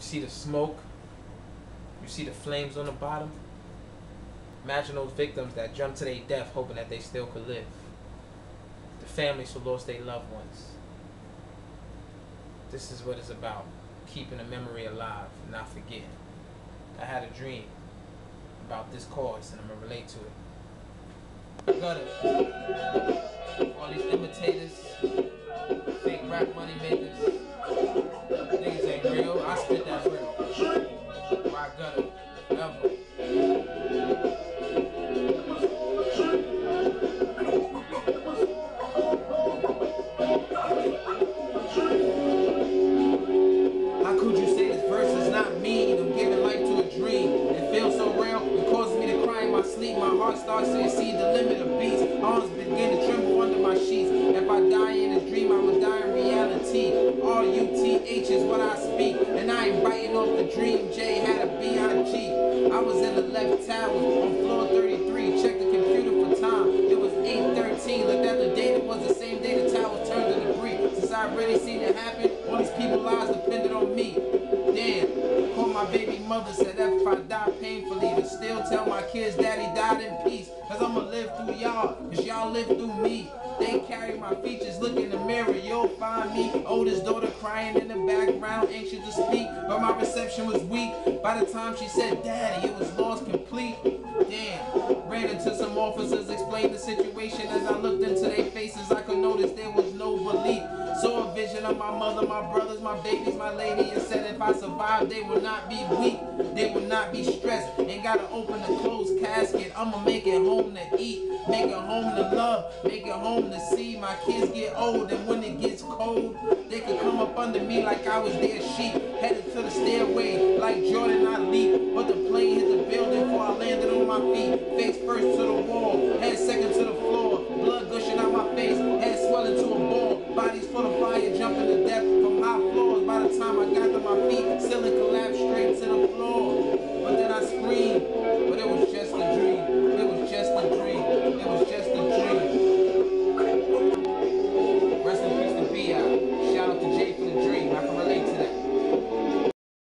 see the smoke. You see the flames on the bottom. Imagine those victims that jumped to their death hoping that they still could live. The families who lost their loved ones. This is what it's about. Keeping a memory alive and not forgetting. I had a dream about this cause and I'm going to relate to it. Gutter. All these imitators, fake rap money makers, niggas ain't real. I spit that real. Why gutter? Ever. How could you say this verse is not mean? I'm giving life to a dream. It feels so real, it causes me to cry in my sleep. My heart starts to exceed the limit of beats. Arms begin to tremble under my sheets. If I die in a dream, I will die in reality. R-U-T-H is what I speak. And I ain't biting off the dream. J had a B-I-G. I was in the left tower on floor 33. Check the computer for time. It was 8:13. Looked at the date. It was the same day the tower turned to debris. Since I already seen it happen, all these people's lives depended on me. Damn. Called my baby mother, said that if I die painfully, to still tell my kids daddy died in peace. Cause I'ma live through y'all, cause y'all live through me. They carry my features, look in the mirror, you'll find me. Oldest daughter crying in the background, anxious to speak, but my reception was weak. By the time she said daddy, it was lost complete. Damn. Ran into some officers, explained the situation. As I looked into their faces, I could notice there was no belief. Saw a vision of my mother, my brothers, my babies, my lady, and said if I survive, they will not be weak, they will not be stressed. Ain't gotta open a closed casket. I'ma make it home to eat, make it home to love, make it home to see. My kids get old, and when it gets cold, they can come up under me like I was their sheep. Headed to the stairway, like Jordan I leap, but the plane hit the building before I landed on my feet. Face first to the wall,